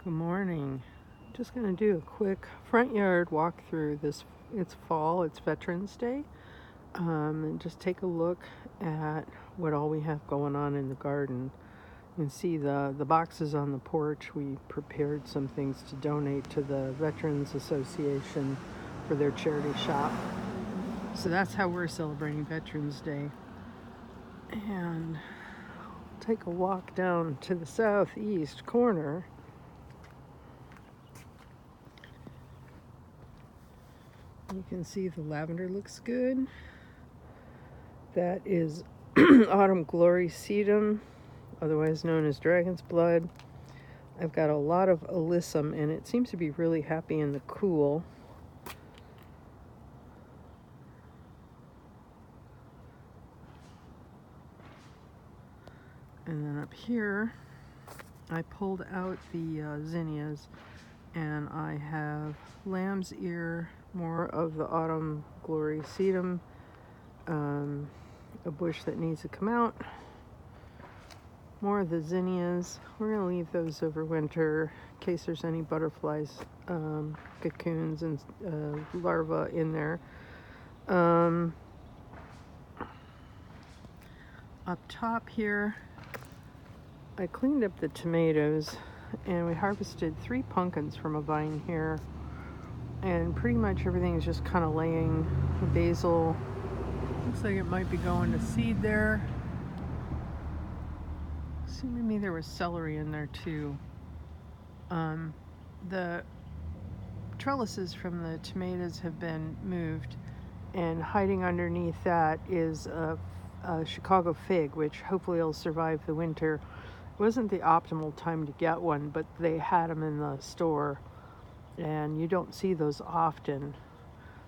Good morning. Just going to do a quick front yard walkthrough. It's fall, it's Veterans Day, and just take a look at what all we have going on in the garden. You can see the boxes on the porch. We prepared some things to donate to the Veterans Association for their charity shop. So that's how we're celebrating Veterans Day. And take a walk down to the southeast corner. You can see the lavender looks good. That is Autumn Glory Sedum, otherwise known as Dragon's Blood. I've got a lot of alyssum, and it seems to be really happy in the cool. And then up here, I pulled out the zinnias, and I have lamb's ear, more of the Autumn Glory Sedum, a bush that needs to come out, more of the zinnias. We're going to leave those over winter in case there's any butterflies, cocoons, and larvae in there. Up top here, I cleaned up the tomatoes, and we harvested 3 pumpkins from a vine here, and pretty much everything is just kind of laying. Basil looks like it might be going to seed there. Seemed to me there was celery in there too. The trellises from the tomatoes have been moved, and hiding underneath that is a Chicago fig, which hopefully will survive the winter. It wasn't the optimal time to get one, but they had them in the store, and you don't see those often.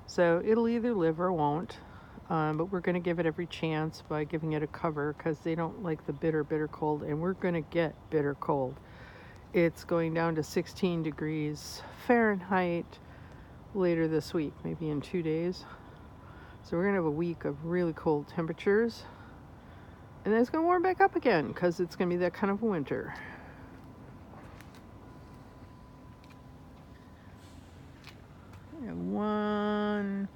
So it'll either live or won't, but we're going to give it every chance by giving it a cover, because they don't like the bitter cold, and we're going to get bitter cold. It's going down to 16 degrees Fahrenheit later this week, maybe in 2 days. So we're going to have a week of really cold temperatures. And then it's going to warm back up again, because it's going to be that kind of a winter. I have one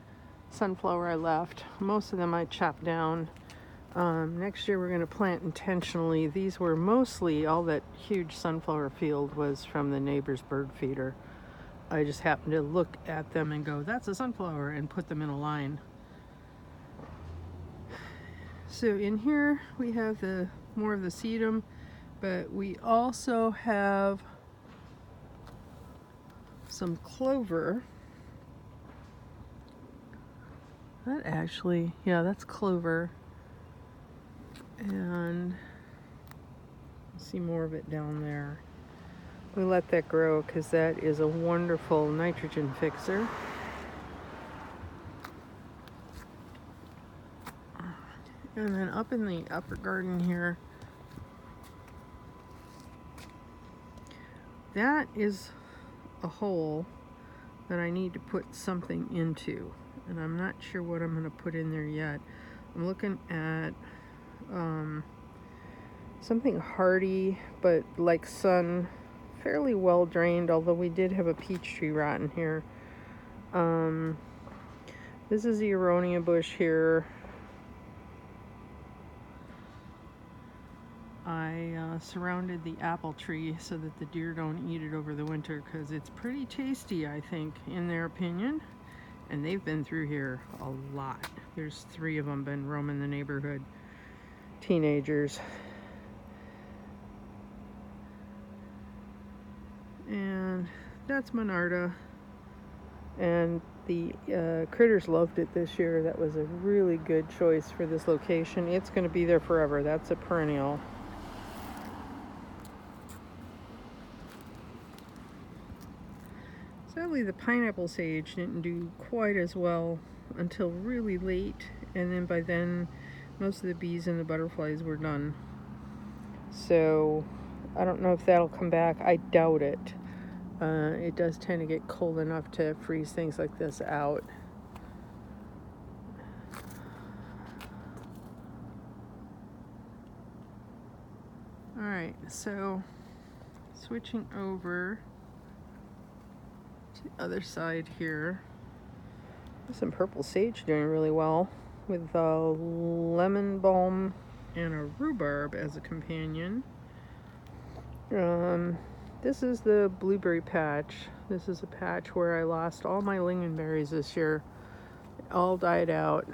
sunflower I left. Most of them I chopped down. Next year we're going to plant intentionally. These were mostly, all that huge sunflower field was from the neighbor's bird feeder. I just happened to look at them and go, that's a sunflower, and put them in a line. So in here we have more of the sedum, but we also have some clover. That's clover. And see more of it down there. We let that grow because that is a wonderful nitrogen fixer. And then up in the upper garden here, that is a hole that I need to put something into, and I'm not sure what I'm going to put in there yet. I'm looking at something hardy, but like sun, fairly well drained, although we did have a peach tree rot in here. This is the Aronia Bush here. I surrounded the apple tree so that the deer don't eat it over the winter, because it's pretty tasty, I think, in their opinion. And they've been through here a lot. There's 3 of them been roaming the neighborhood. Teenagers. And that's Monarda. And the critters loved it this year. That was a really good choice for this location. It's going to be there forever. That's a perennial. Sadly, the pineapple sage didn't do quite as well until really late, and then by then most of the bees and the butterflies were done. So I don't know if that'll come back. I doubt it. It does tend to get cold enough to freeze things like this out. Alright, so switching over Other side here. There's some purple sage doing really well with lemon balm and a rhubarb as a companion. This is the blueberry patch. This is a patch where I lost all my lingonberries this year. It all died out.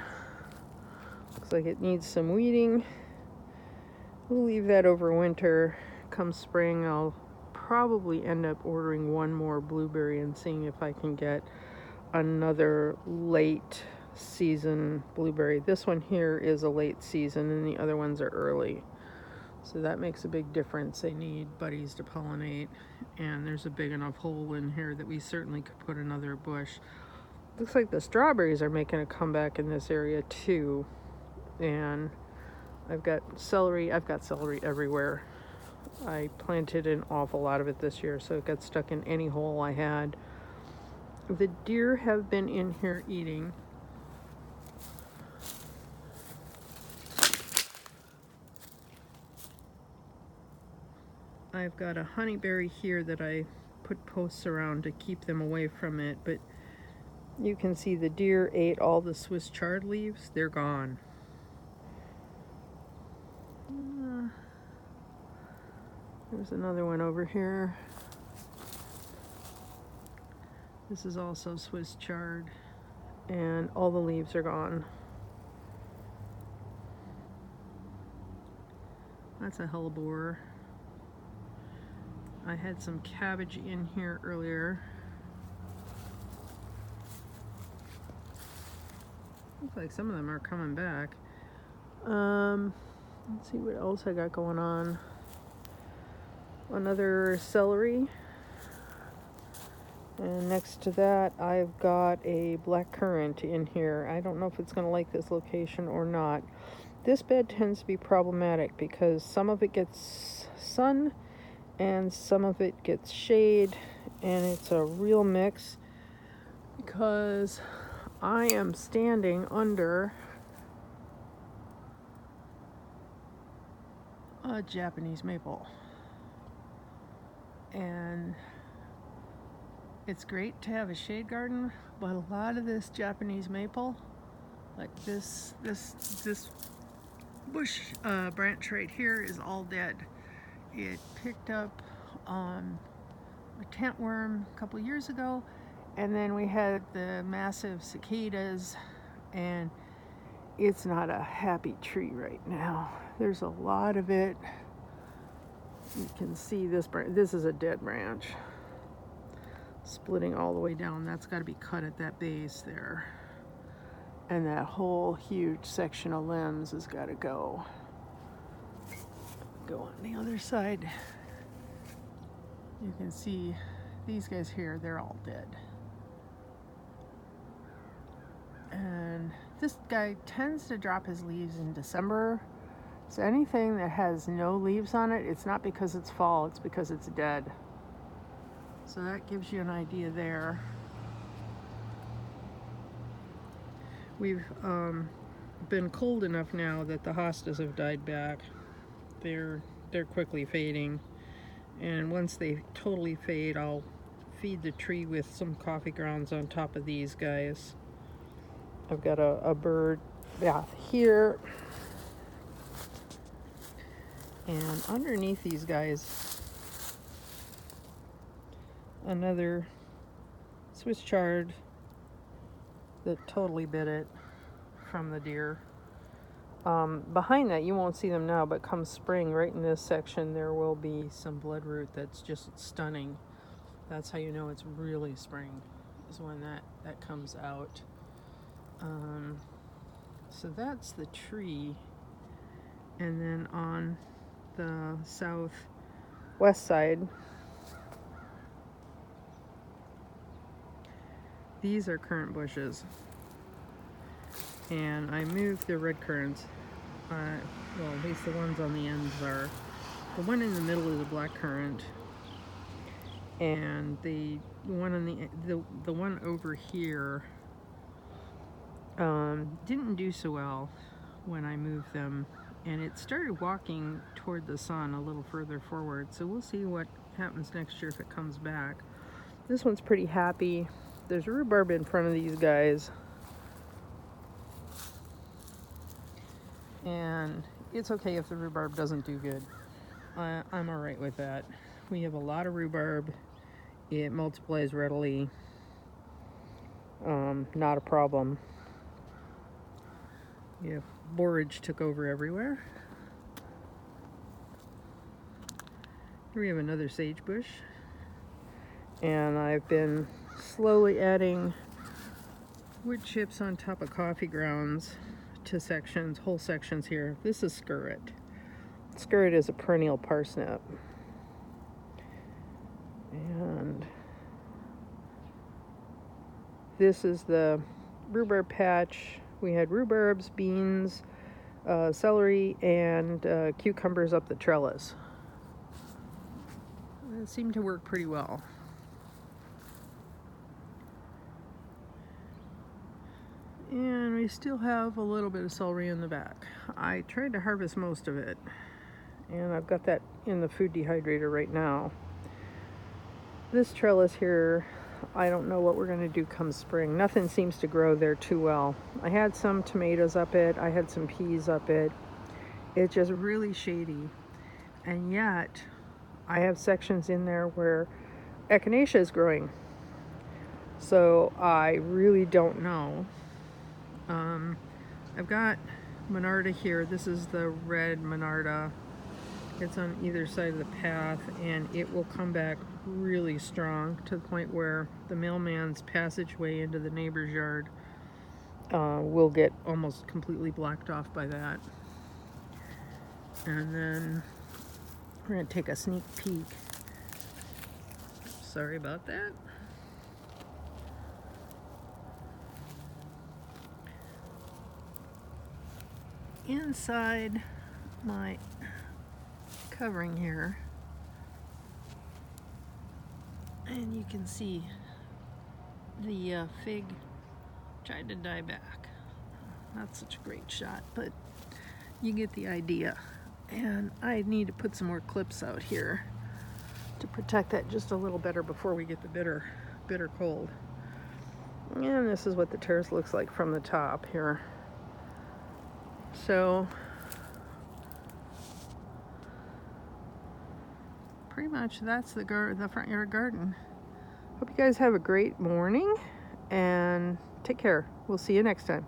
Looks like it needs some weeding. We'll leave that over winter. Come spring, I'll probably end up ordering one more blueberry and seeing if I can get another late season blueberry. This one here is a late season and the other ones are early. So that makes a big difference. They need buddies to pollinate, and there's a big enough hole in here that we certainly could put another bush. Looks like the strawberries are making a comeback in this area too. And I've got celery everywhere. I planted an awful lot of it this year, so it got stuck in any hole I had. The deer have been in here eating. I've got a honeyberry here that I put posts around to keep them away from it, but you can see the deer ate all the Swiss chard leaves. They're gone. There's another one over here. This is also Swiss chard, and all the leaves are gone. That's a hellebore. I had some cabbage in here earlier. Looks like some of them are coming back. Let's see what else I got going on. Another celery. And next to that, I've got a black currant in here. I don't know if it's going to like this location or not. This bed tends to be problematic because some of it gets sun and some of it gets shade, and it's a real mix because I am standing under a Japanese maple, and it's great to have a shade garden, but a lot of this Japanese maple, like this bush branch right here, is all dead. It picked up a tentworm a couple years ago, and then we had the massive cicadas, and it's not a happy tree right now. There's a lot of it. You can see this branch. This is a dead branch, splitting all the way down. That's got to be cut at that base there, and that whole huge section of limbs has got to go. Go on the other side. You can see these guys here, they're all dead. And this guy tends to drop his leaves in December. So anything that has no leaves on it, it's not because it's fall, it's because it's dead. So that gives you an idea there. We've been cold enough now that the hostas have died back. They're quickly fading, and once they totally fade, I'll feed the tree with some coffee grounds on top of these guys. I've got a bird bath here, and underneath these guys, another Swiss chard that totally bit it from the deer. Behind that, you won't see them now, but come spring, right in this section, there will be some bloodroot that's just stunning. That's how you know it's really spring, is when that comes out. So that's the tree. And then on the southwest side, these are currant bushes. And I moved the red currants. Well, at least the ones on the ends are. The one in the middle is a black currant, and the one on the one over here didn't do so well when I moved them, and it started walking toward the sun a little further forward. So we'll see what happens next year if it comes back. This one's pretty happy. There's rhubarb in front of these guys. And it's okay if the rhubarb doesn't do good. I'm all right with that. We have a lot of rhubarb. It multiplies readily. Not a problem. Yeah, borage took over everywhere. Here we have another sagebush. And I've been slowly adding wood chips on top of coffee grounds to sections, whole sections here. This is skirret. Skirret is a perennial parsnip. And this is the rhubarb patch. We had rhubarbs, beans, celery, and cucumbers up the trellis. It seemed to work pretty well. And we still have a little bit of celery in the back. I tried to harvest most of it, and I've got that in the food dehydrator right now. This trellis here, I don't know what we're going to do come spring. Nothing seems to grow there too well. I had some tomatoes up it. I had some peas up it. It's just really shady. And yet, I have sections in there where echinacea is growing. So I really don't know. I've got Monarda here. This is the red Monarda. It's on either side of the path, and it will come back really strong to the point where the mailman's passageway into the neighbor's yard will get almost completely blocked off by that. And then we're going to take a sneak peek. Sorry about that. Inside my covering here, and you can see the fig tried to die back. Not such a great shot, but you get the idea. And I need to put some more clips out here to protect that just a little better before we get the bitter cold. And this is what the terrace looks like from the top here. So pretty much that's the front yard garden. Hope you guys have a great morning, and take care. We'll see you next time.